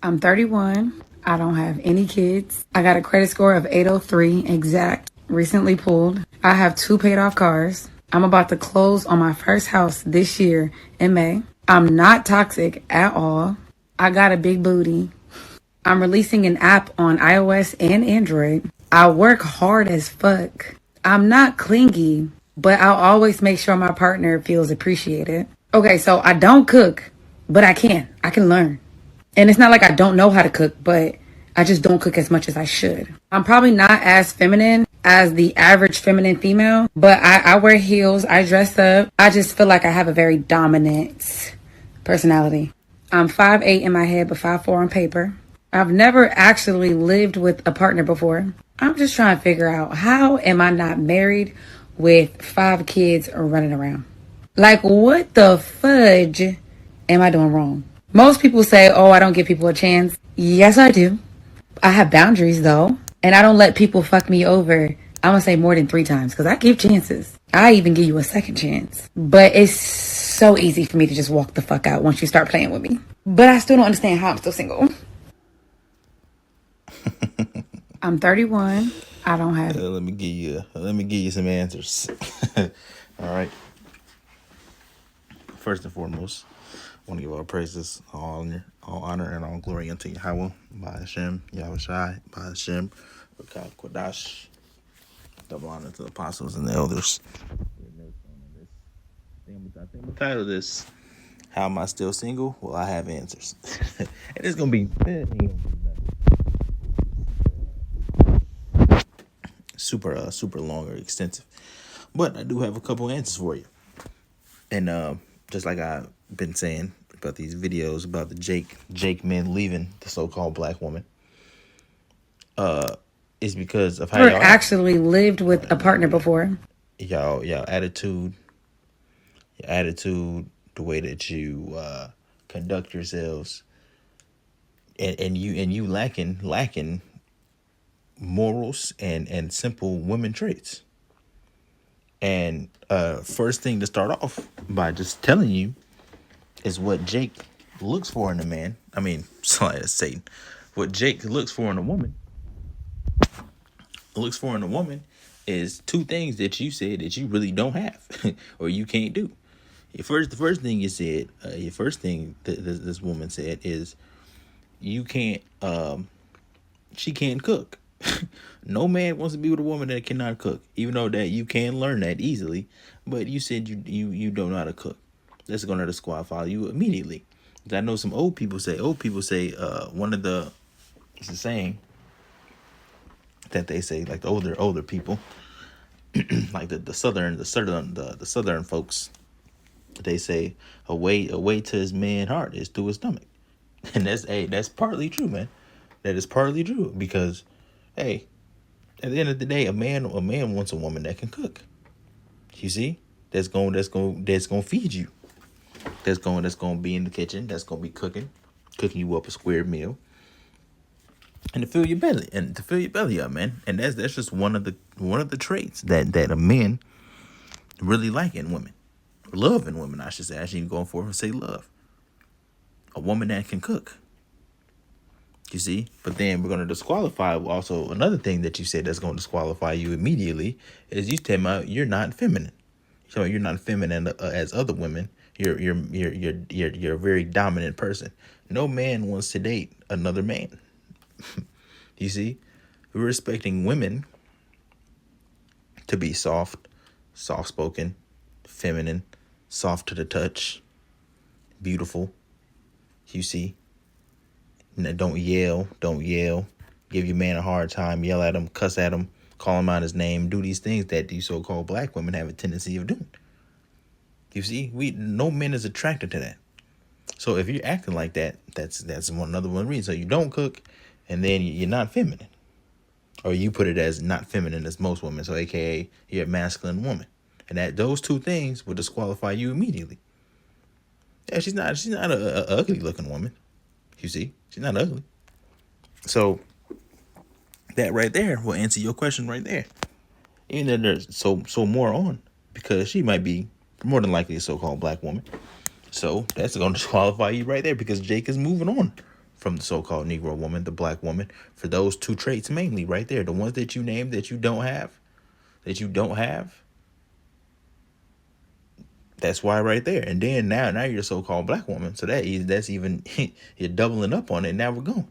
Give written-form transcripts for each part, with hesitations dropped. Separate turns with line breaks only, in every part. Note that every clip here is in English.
I'm 31. I don't have any kids. I got a credit score of 803 exact. Recently pulled. I have 2 paid off cars. I'm about to close on my first house this year in May. I'm not toxic at all. I got a big booty. I'm releasing an app on iOS and Android. I work hard as fuck. I'm not clingy, but I'll always make sure my partner feels appreciated. Okay, so I don't cook, but I can. I can learn. And it's not like I don't know how to cook, but I just don't cook as much as I should. I'm probably not as feminine as the average feminine female, but I wear heels, I dress up. I just feel like I have a very dominant personality. I'm 5'8" in my head, but 5'4" on paper. I've never actually lived with a partner before. I'm just trying to figure out, how am I not married with 5 kids running around? Like, what the fudge am I doing wrong? Most people say, oh, I don't give people a chance. Yes, I do. I have boundaries, though. And I don't let people fuck me over, I'm going to say more than 3 times, because I give chances. I even give you a second chance. But it's so easy for me to just walk the fuck out once you start playing with me. But I still don't understand how I'm still single. I'm 31. I don't have...
Let me give you some answers. All right. First and foremost, I want to give all praises, all honor, and all glory unto Yahweh, by Hashem, Yahweh Shai, by Hashem, Rakab Kodash. Double honor to the apostles and the elders. I think the title of this, How Am I Still Single? Well, I have answers. And it's going to be super long or extensive. But I do have a couple answers for you. And just like I've been saying about these videos about the Jake men leaving the so-called black woman, is because of how
Never
y'all
actually lived with a partner before.
y'all attitude, the way that you conduct yourselves, and you lacking morals and simple women traits. And first thing to start off by just telling you is what Jake looks for in a man. I mean, sorry, that's Satan. What Jake looks for in a woman is 2 things that you said that you really don't have or you can't do. The first thing you said, this woman said is you can't. She can't cook. No man wants to be with a woman that cannot cook, even though that you can learn that easily. But you said you don't know how to cook. That's going to disqualify you immediately. I know some old people say one of the, it's a saying that they say, like the older people, like the southern folks, they say a way to his man heart is through his stomach. And that's partly true, man. That is partly true, because hey, at the end of the day, a man wants a woman that can cook. You see, that's going to feed you. That's going to be in the kitchen. That's going to be cooking you up a square meal, and to fill your belly up, man. And that's just one of the traits that a man really like in women, love in women, I should say. I should even go for and say love. A woman that can cook. You see? But then we're going to disqualify also another thing that you said that's going to disqualify you immediately is you tell me you're not feminine. So you're not feminine as other women. You're a very dominant person. No man wants to date another man. You see? We're expecting women to be soft-spoken, feminine, soft to the touch, beautiful. You see? Don't yell. Give your man a hard time. Yell at him. Cuss at him. Call him out his name. Do these things that these so-called black women have a tendency of doing. You see, no man is attracted to that. So if you're acting like that, that's another one reason. So you don't cook, and then you're not feminine, or you put it as not feminine as most women. So AKA you're a masculine woman, and that those 2 things will disqualify you immediately. Yeah, she's not a ugly looking woman. You see, she's not ugly. So that right there will answer your question right there. Even though there's so more on, because she might be more than likely a so-called black woman. So that's going to disqualify you right there, because Jake is moving on from the so-called Negro woman, the black woman, for those two traits mainly right there. The ones that you named that you don't have, that's why right there. And then now you're a so-called black woman. So that's even, you're doubling up on it. Now we're going.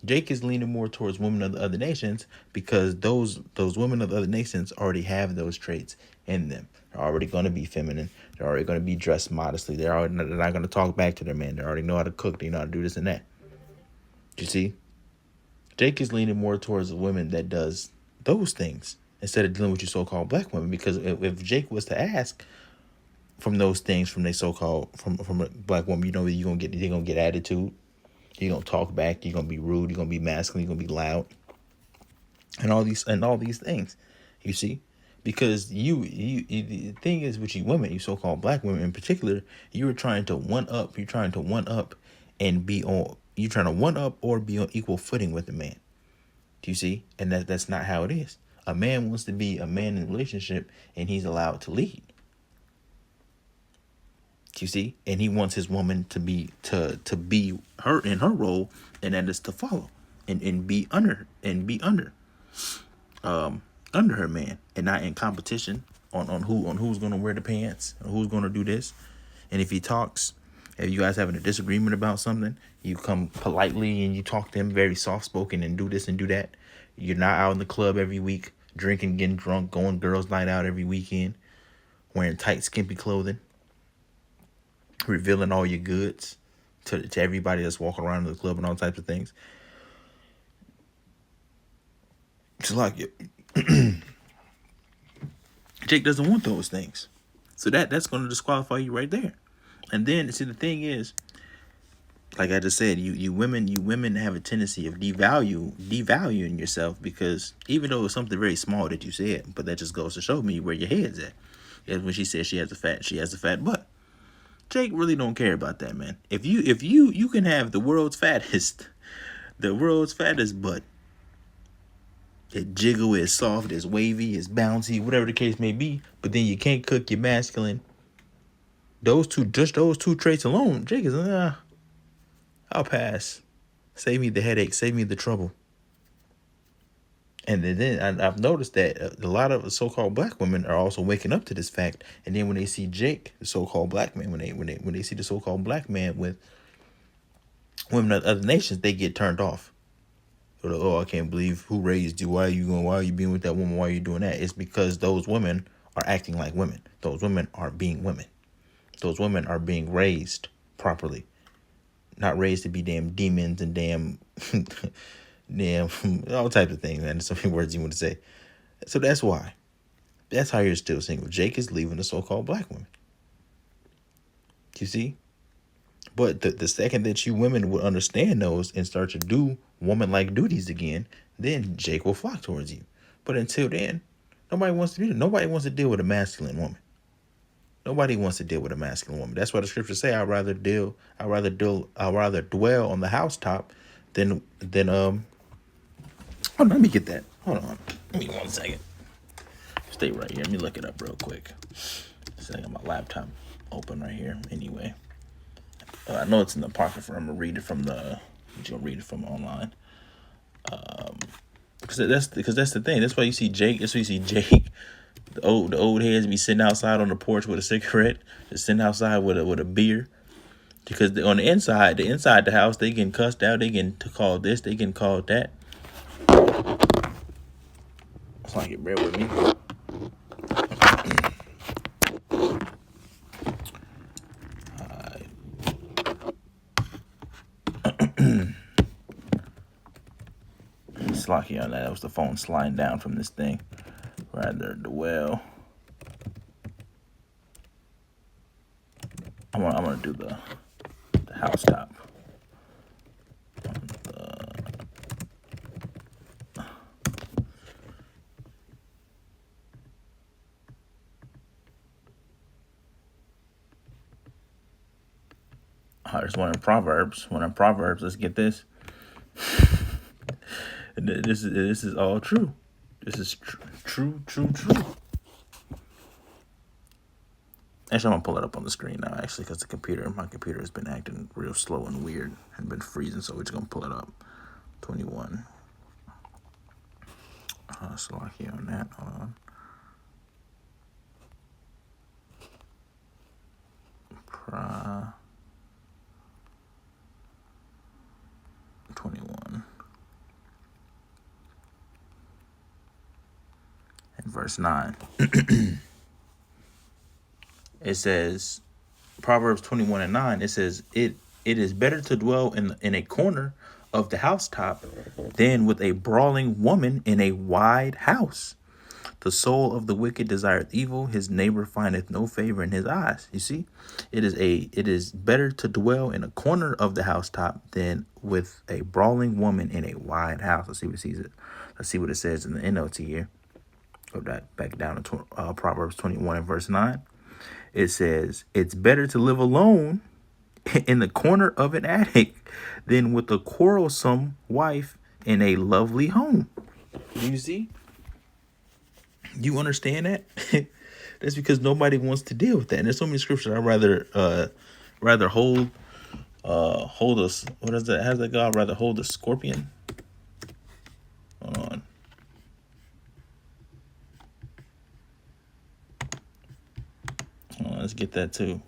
Jake is leaning more towards women of the other nations because those women of the other nations already have those traits in them. They're already going to be feminine. They're already going to be dressed modestly. They're not going to talk back to their man. They already know how to cook. They know how to do this and that. You see? Jake is leaning more towards a woman that does those things instead of dealing with you so-called black women. Because if Jake was to ask from those things from they so-called from a black woman, you know they're gonna get attitude. You're gonna talk back. You're gonna be rude. You're gonna be masculine. You're gonna be loud, and all these things. You see, because the thing is with you women, you so-called black women in particular, you're trying to one up. You're trying to one up and be on. You're trying to one up or be on equal footing with the man. Do you see? And that's not how it is. A man wants to be a man in a relationship, and he's allowed to lead. You see, and he wants his woman to be her in her role, and that is to follow and be under her man, and not in competition on who's gonna wear the pants, or who's gonna do this. And if you guys having a disagreement about something, you come politely and you talk to him very soft spoken and do this and do that. You're not out in the club every week, drinking, getting drunk, going girls' night out every weekend, wearing tight, skimpy clothing, revealing all your goods to everybody that's walking around the club and all types of things. It's like Jake doesn't want those things. So that's going to disqualify you right there. And then, see, the thing is, like I just said, you women have a tendency of devaluing yourself, because even though it's something very small that you said, but that just goes to show me where your head's at. As when she says she has a fat butt. Jake really don't care about that, man. If you can have the world's fattest butt. It's jiggle, it's soft, it's wavy, it's bouncy, whatever the case may be, but then you can't cook, you're masculine. Those two traits alone, Jake is, I'll pass. Save me the headache, save me the trouble. And then I've noticed that a lot of so-called black women are also waking up to this fact. And then when they see Jake, the so-called black man, when they see the so-called black man with women of other nations, they get turned off. Oh, I can't believe, who raised you? Why are you being with that woman? Why are you doing that? It's because those women are acting like women. Those women are being women. Those women are being raised properly. Not raised to be damn demons and damn all types of things, and so many words you want to say. So that's why. That's how you're still single. Jake is leaving the so-called black women. You see? But the second that you women would understand those and start to do woman-like duties again, then Jake will flock towards you. But until then, nobody wants to do that. Nobody wants to deal with a masculine woman. Nobody wants to deal with a masculine woman. That's why the scriptures say, I'd rather dwell on the housetop than Oh, let me get that. Hold on. Give me 1 second. Stay right here. Let me look it up real quick. So I got my laptop open right here. Anyway, I know it's in the Apocrypha. I'm gonna read it from online. Because that's the thing. That's why you see Jake. The old heads be sitting outside on the porch with a cigarette, just sitting outside with a beer. Because on the inside the house, they getting cussed out. They getting called this. They getting called that. It's like it, bear with me. It's lucky on that. That was the phone sliding down from this thing. Rather dwell. I'm gonna do the housetop. There's one in Proverbs. Let's get this. This is all true. This is true. Actually, I'm gonna pull it up on the screen now. Actually, because my computer has been acting real slow and weird and been freezing. So we're just gonna pull it up. 21. Slovakia on that. Hold on. 21 and verse 9. It says, Proverbs 21 and 9. It says, it is better to dwell in a corner of the housetop than with a brawling woman in a wide house. The soul of the wicked desireth evil; his neighbor findeth no favor in his eyes. You see, it is better to dwell in a corner of the housetop than with a brawling woman in a wide house. Let's see what it says in the NLT here. Go back down to Proverbs 21 and verse 9. It says, it's better to live alone in the corner of an attic than with a quarrelsome wife in a lovely home. You see? You understand that? That's because nobody wants to deal with that. And there's so many scriptures I'd rather hold us. What is that? How's that God rather hold a scorpion? Hold on. Let's get that too.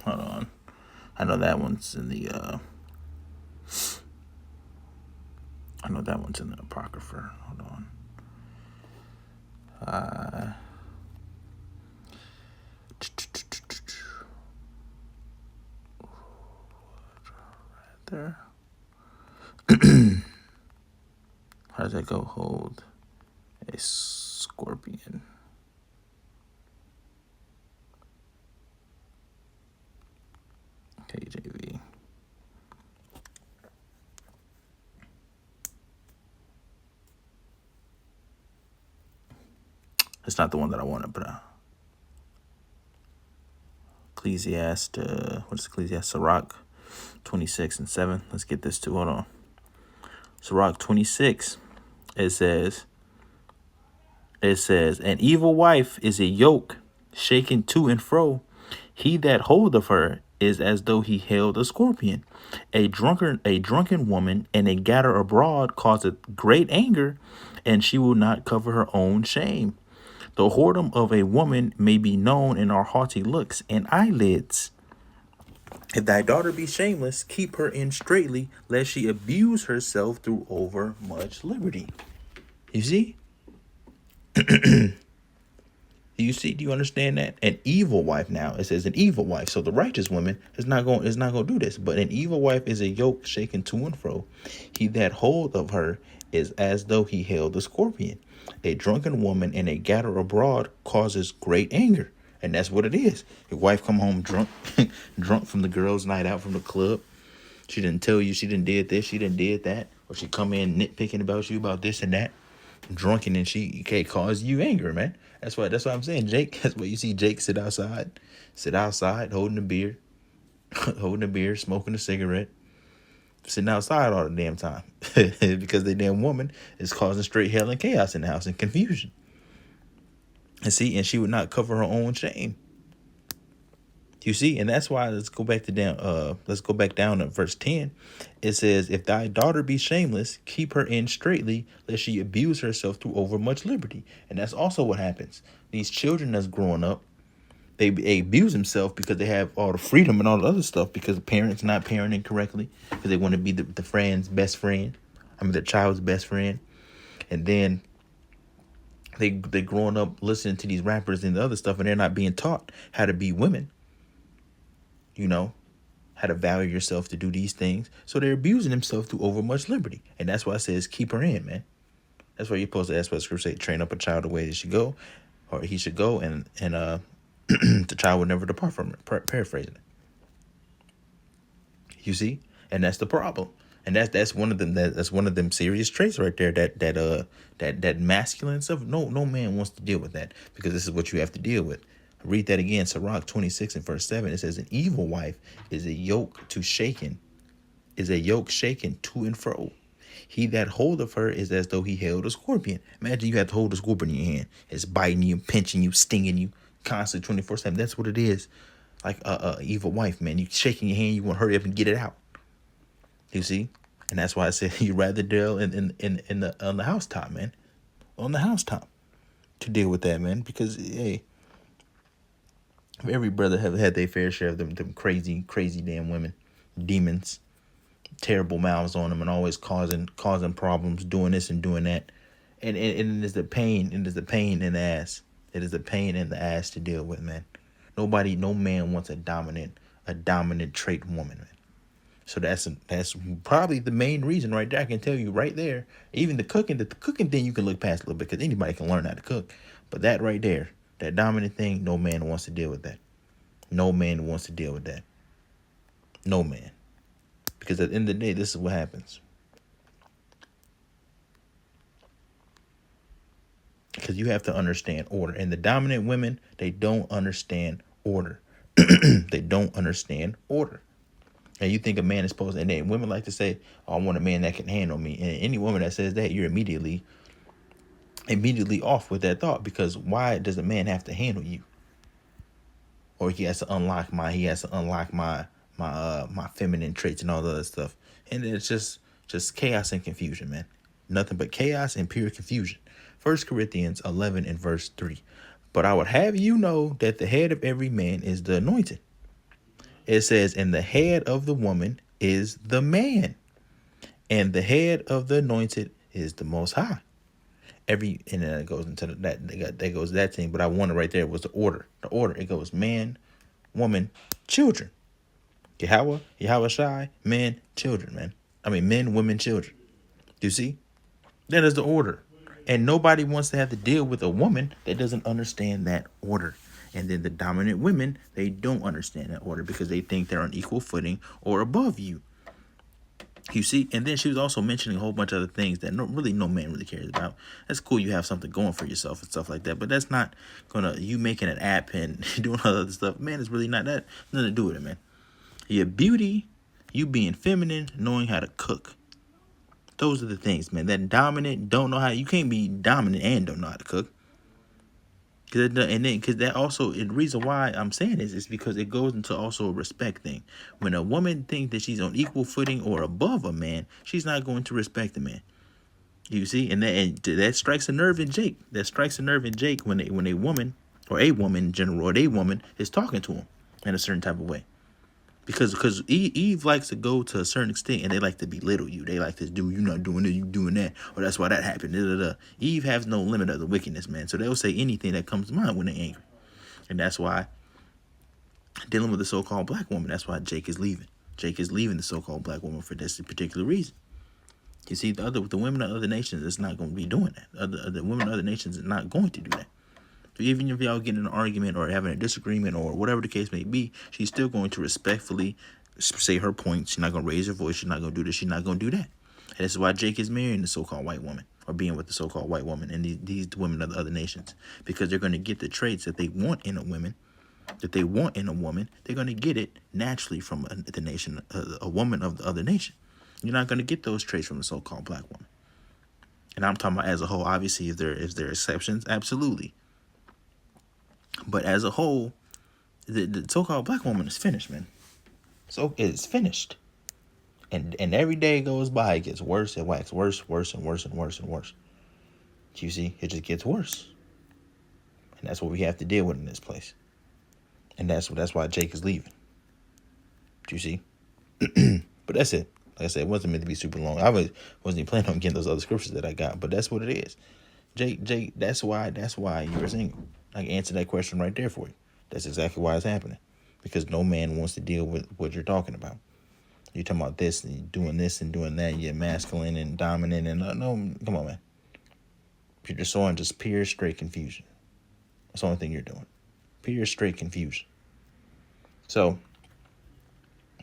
Hold on. I know that one's in the Apocrypha. Hold on. Right there. How does that go? Hold a scorpion. KJV. It's not the one that I wanted, but Ecclesiastes, what is Ecclesiastes? Sirach 26 and 7. Let's get this too. Hold on. Sirach 26. It says, an evil wife is a yoke shaken to and fro. He that holdeth her is as though he held a scorpion. A drunken woman and a gatter abroad causeth great anger, and she will not cover her own shame. The whoredom of a woman may be known in her haughty looks and eyelids. If thy daughter be shameless, keep her in straitly, lest she abuse herself through over much liberty. You see? Do you understand that? An evil wife now. It says an evil wife. So the righteous woman is not going to do this. But an evil wife is a yoke shaken to and fro. He that hold of her is as though he held a scorpion. A drunken woman and a gatter abroad causes great anger. And that's what it is. Your wife come home drunk, drunk from the girls' night out from the club. She didn't tell you she didn't did this, she didn't did that. Or she come in nitpicking about you about this and that. Drunken, and she can't cause you anger, man. That's what I'm saying, Jake. That's why you see Jake sit outside holding a beer, smoking a cigarette, sitting outside all the damn time because the damn woman is causing straight hell and chaos in the house and confusion. And she would not cover her own shame. You see, and that's why let's go back down to verse 10. It says, if thy daughter be shameless, keep her in straitly, lest she abuse herself through overmuch liberty. And that's also what happens. These children that's growing up, they abuse themselves because they have all the freedom and all the other stuff because the parents not parenting correctly, because they want to be the friend's best friend. The child's best friend. And then they growing up listening to these rappers and the other stuff, and they're not being taught how to be women. You know, how to value yourself to do these things. So they're abusing themselves through overmuch liberty. And that's why it says keep her in, man. That's why you're supposed to ask what the scripture say, train up a child the way they should go, or he should go, and the child will never depart from it. Paraphrasing it. You see? And that's the problem. And that's one of them that's one of them serious traits right there, that masculine stuff. No man wants to deal with that, because this is what you have to deal with. Read that again. Sirach 26 and verse 7. It says, an evil wife is a yoke shaken to and fro. He that holdeth her is as though he held a scorpion. Imagine you have to hold a scorpion in your hand. It's biting you, pinching you, stinging you, constantly 24/7. That's what it is. Like a evil wife, man. You shaking your hand, you want to hurry up and get it out. You see? And that's why I said you rather deal in the on the housetop, man. On the housetop to deal with that, man. Because hey, every brother have had their fair share of them crazy damn women, demons, terrible mouths on them, and always causing problems, doing this and doing that, and it is the pain, it is the pain in the ass. It is the pain in the ass to deal with, man. No man wants a dominant trait woman, man. So that's probably the main reason right there. I can tell you right there. Even the cooking thing you can look past a little bit because anybody can learn how to cook. But that right there, that dominant thing, no man wants to deal with that. No man wants to deal with that. No man. Because at the end of the day, this is what happens. Because you have to understand order. And the dominant women, they don't understand order. They don't understand order. And you think a man is supposed to, and then women like to say, oh, I want a man that can handle me. And any woman that says that, you're immediately off with that thought. Because why does a man have to handle you? Or he has to unlock my feminine traits and all the other stuff. And it's just chaos and confusion, man. Nothing but chaos and pure confusion. 1 Corinthians 11 and verse 3. But I would have you know that the head of every man is the anointed. It says, and the head of the woman is the man, and the head of the anointed is the Most High. And then it goes into that goes that thing. But I wanted right there was the order. The order. It goes man, woman, children. Yahweh Shai, men, children, man. I mean, men, women, children. Do you see? That is the order. And nobody wants to have to deal with a woman that doesn't understand that order. And then the dominant women, they don't understand that order because they think they're on equal footing or above you. You see? And then she was also mentioning a whole bunch of other things that no man really cares about. That's cool. You have something going for yourself and stuff like that. But that's not you making an app and doing all other stuff. Man, it's really not that. Nothing to do with it, man. Your beauty, you being feminine, knowing how to cook. Those are the things, man. That dominant, you can't be dominant and don't know how to cook. Because that also, the reason why I'm saying this is because it goes into also a respect thing. When a woman thinks that she's on equal footing or above a man, she's not going to respect the man. You see, and that strikes a nerve in Jake. That strikes a nerve in Jake when a woman, or a woman in general, or a woman is talking to him in a certain type of way. Because Eve likes to go to a certain extent, and they like to belittle you. They like to do, you're not doing this, you doing that, or that's why that happened. Eve has no limit of the wickedness, man. So they'll say anything that comes to mind when they're angry. And that's why, dealing with the so-called black woman, that's why Jake is leaving. Jake is leaving the so-called black woman for this particular reason. You see, the women of other nations is not going to be doing that. The women of other nations is not going to do that. So even if y'all get in an argument or having a disagreement or whatever the case may be, she's still going to respectfully say her point. She's not going to raise her voice. She's not going to do this. She's not going to do that. And this is why Jake is marrying the so-called white woman, or being with the so-called white woman and these women of the other nations, because they're going to get the traits that they want in a woman, They're going to get it naturally from the nation, a woman of the other nation. You're not going to get those traits from the so-called black woman. And I'm talking about as a whole. Obviously, if there are exceptions, absolutely. But as a whole, the so-called black woman is finished, man. So it's finished. And every day goes by, it gets worse. It waxes worse and worse and worse and worse. You see, it just gets worse. And that's what we have to deal with in this place. And that's why Jake is leaving. You see? But that's it. Like I said, it wasn't meant to be super long. I wasn't even planning on getting those other scriptures that I got, but that's what it is. Jake, that's why you're single. I can answer that question right there for you. That's exactly why it's happening. Because no man wants to deal with what you're talking about. You're talking about this and doing this and doing that. You're masculine and dominant and no, come on, man. You're just showing just pure straight confusion. That's the only thing you're doing. Pure straight confusion. So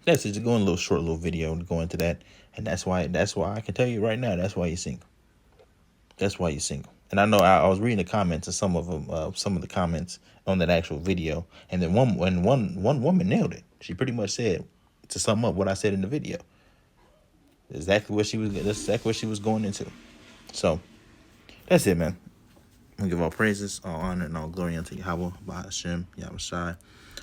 that's just going a little short little video to go into that. And that's why I can tell you right now, that's why you're single. That's why you're single. And I know I was reading the comments of some of the comments on that actual video, and then one woman nailed it. She pretty much said, to sum up what I said in the video, Exactly what she was. That's exactly what she was going into. So that's it, man. We give all praises, all honor, and all glory unto Yahweh, Bahashem, Yahushai,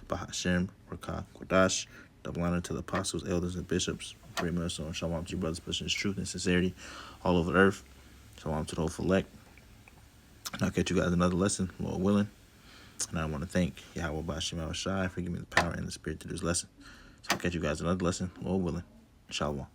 Bahashem, Rakah, Kodash. Double honor to the apostles, elders, and bishops. Pray mercy on Shalom to your brothers, pushing his truth and sincerity all over the earth. Shalom to the whole elect. And I'll catch you guys another lesson, Lord willing. And I want to thank Yahweh, Bahashem, Yahushai for giving me the power and the spirit to do this lesson. So I'll catch you guys another lesson, Lord willing. Shalom.